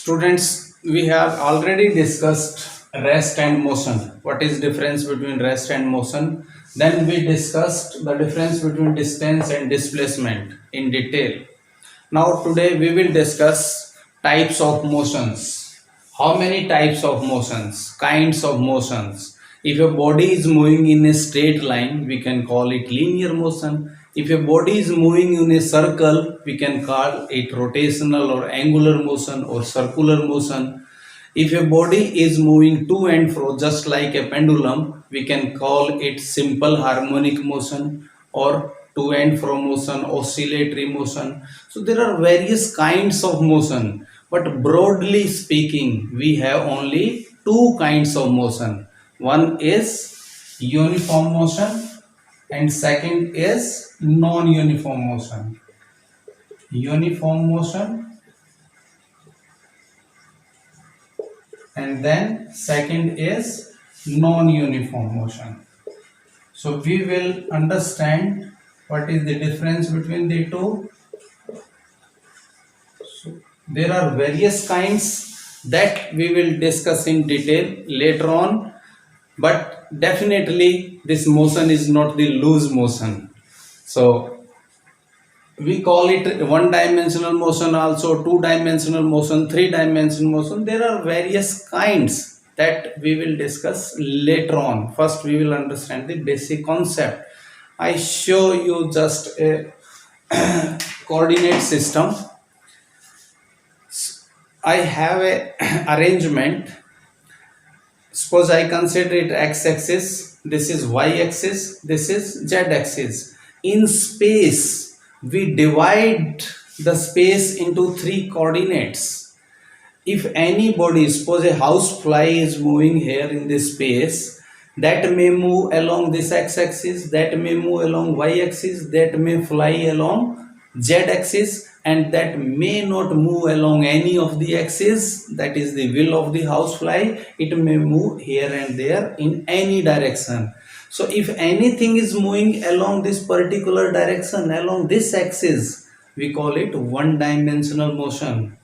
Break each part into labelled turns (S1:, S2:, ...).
S1: Students, we have already discussed rest and motion. What is difference between rest and motion? Then we discussed the difference between distance and displacement in detail. Now today we will discuss types of motions. How many types of motions? Kinds of motions. If a body is moving in a straight line, we can call it linear motion. If a body is moving in a circle, we can call it rotational or angular motion or circular motion. If a body is moving to and fro just like a pendulum, we can call it simple harmonic motion or to and fro motion, oscillatory motion. So there are various kinds of motion, but broadly speaking, we have only two kinds of motion. One is uniform motion and second is non-uniform motion. Uniform motion and then second is non-uniform motion. So we will understand what is the difference between the two. So there are various kinds that we will discuss in detail later on, but definitely this motion is not the loose motion. So we call it one-dimensional motion, also two-dimensional motion, three-dimensional motion. There are various kinds that we will discuss later on. First we will understand the basic concept. I show you just a coordinate system. I have a arrangement. Suppose I consider it x-axis, this is y-axis, this is z-axis. In space, we divide the space into three coordinates. If any body, suppose a housefly is moving here in this space, that may move along this x-axis, that may move along y-axis, that may fly along z-axis, and that may not move along any of the axes. That is the will of the housefly. It may move here and there in any direction. So if anything is moving along this particular direction, along this axis, we call it one-dimensional motion.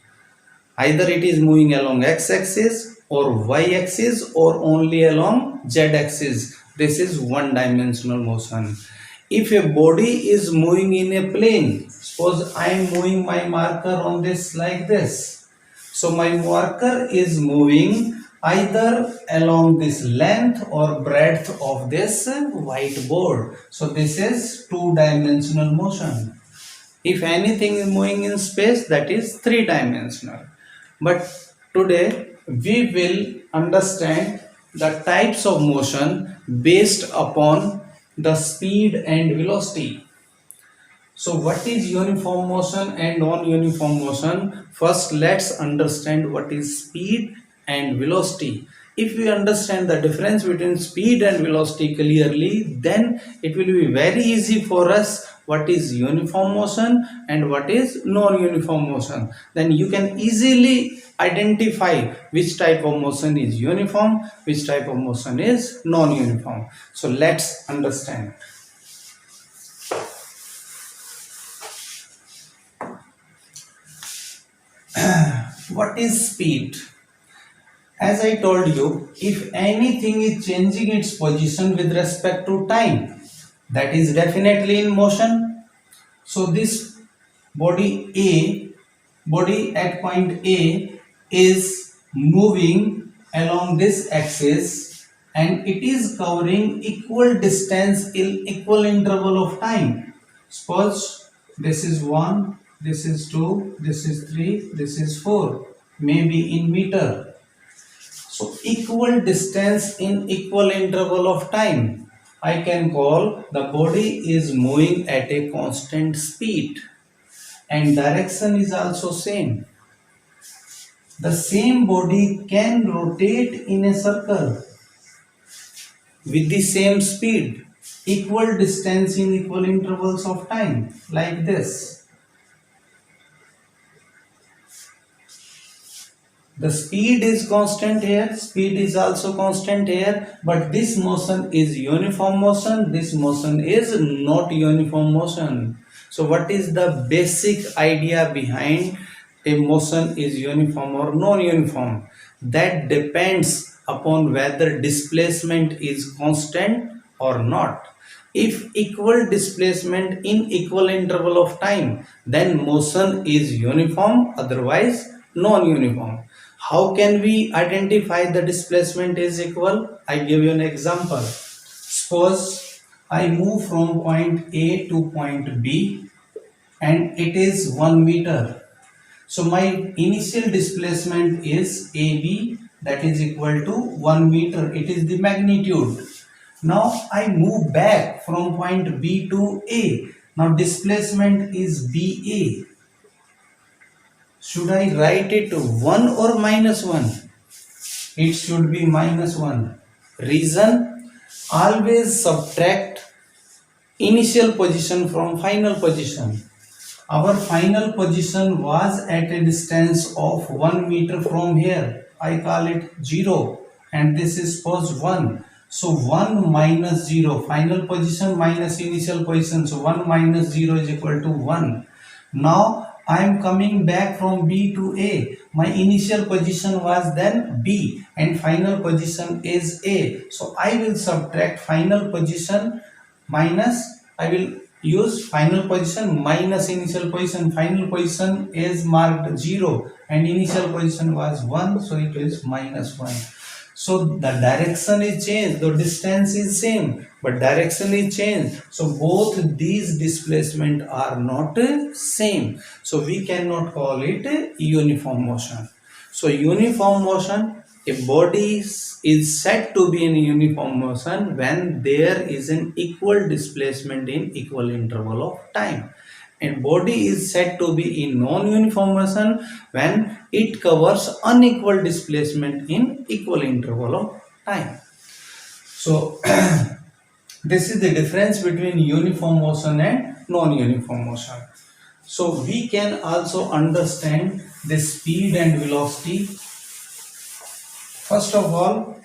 S1: Either it is moving along x-axis or y-axis or only along z-axis. This is one-dimensional motion. If a body is moving in a plane, suppose I am moving my marker on this like this. So my marker is moving either along this length or breadth of this whiteboard. So this is two-dimensional motion. If anything is moving in space, that is three-dimensional. But today we will understand the types of motion based upon the speed and velocity. So what is uniform motion and non-uniform motion? First let's understand what is speed and velocity. If we understand the difference between speed and velocity clearly, then it will be very easy for us what is uniform motion and what is non-uniform motion. Then you can easily identify which type of motion is uniform, which type of motion is non-uniform. So let's understand. What is speed? As I told you, if anything is changing its position with respect to time, that is definitely in motion. So this body at point A is moving along this axis and it is covering equal distance in equal interval of time. Suppose this is 1, this is 2, this is 3, this is 4, maybe in meter. So equal distance in equal interval of time. I can call the body is moving at a constant speed and direction is also same. The same body can rotate in a circle with the same speed, equal distance in equal intervals of time, like this. The speed is constant here, speed is also constant here, but this motion is uniform motion, this motion is not uniform motion. So what is the basic idea behind a motion is uniform or non-uniform? That depends upon whether displacement is constant or not. If equal displacement in equal interval of time, then motion is uniform, otherwise non-uniform. How can we identify the displacement is equal? I give you an example. Suppose I move from point A to point B and it is 1 meter. So my initial displacement is AB, that is equal to 1 meter. It is the magnitude. Now I move back from point B to A. Now displacement is BA. Should I write it 1 or minus 1? It should be minus 1. Reason? Always subtract initial position from final position. Our final position was at a distance of 1 meter from here. I call it 0 and this is suppose 1. So 1 minus 0, final position minus initial position. So 1 minus 0 is equal to 1. Now I am coming back from B to A. My initial position was then B and final position is A. So I will subtract final position minus, I will use final position minus initial position. Final position is marked 0 and initial position was 1, so it is minus 1. So the direction is changed, the distance is same, but direction is changed. So both these displacement are not same. So we cannot call it uniform motion. So uniform motion, a body is said to be in uniform motion when there is an equal displacement in equal interval of time. And body is said to be in non-uniform motion when it covers unequal displacement in equal interval of time. So this is the difference between uniform motion and non-uniform motion. So we can also understand the speed and velocity. First of all,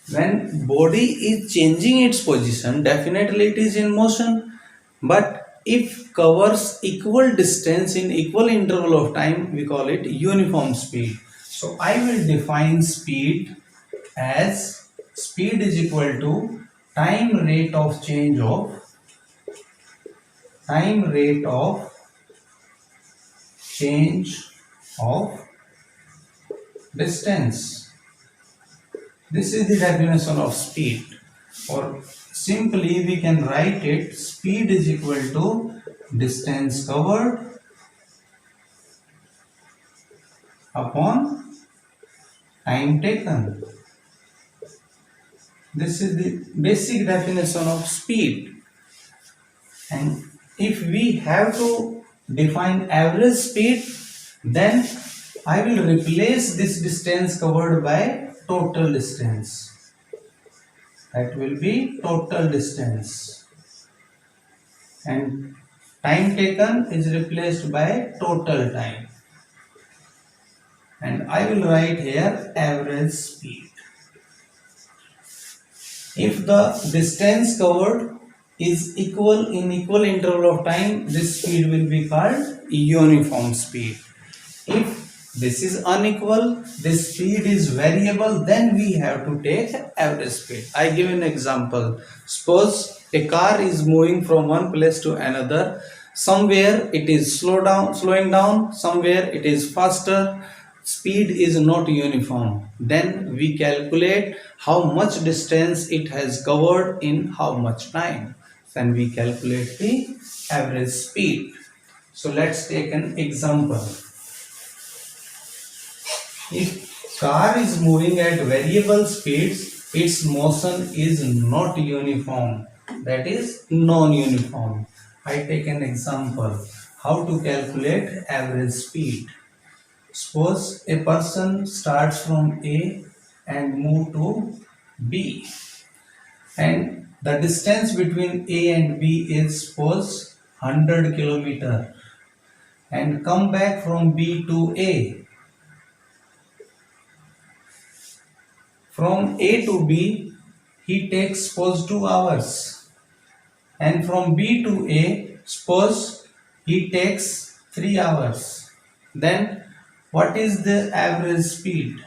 S1: when body is changing its position, definitely it is in motion. But if covers equal distance in equal interval of time, we call it uniform speed. So I will define speed as speed is equal to time rate of change of distance. This is the definition of speed, or simply we can write it speed is equal to distance covered upon time taken. This is the basic definition of speed. And if we have to define average speed, then I will replace this distance covered by total distance. That will be total distance. And time taken is replaced by total time. And I will write here average speed. If the distance covered is equal in equal interval of time, this speed will be called uniform speed. If this is unequal, this speed is variable, then we have to take average speed. I give an example. Suppose a car is moving from one place to another. Somewhere it is slowing down, somewhere it is faster. Speed is not uniform. Then we calculate how much distance it has covered in how much time. Then we calculate the average speed. So let's take an example. If car is moving at variable speeds, its motion is not uniform. That is non-uniform. I take an example. How to calculate average speed. Suppose a person starts from A and move to B. And the distance between A and B is suppose 100 kilometer. And come back from B to A. From A to B, he takes suppose 2 hours. And from B to A, suppose he takes 3 hours. Then what is the average speed?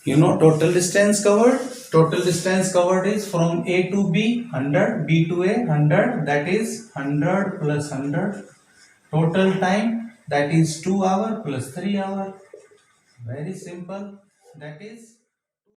S1: You know total distance covered. Total distance covered is from A to B 100, B to A 100, that is 100 plus 100. Total time, that is 2 hour plus 3 hour. Very simple. That is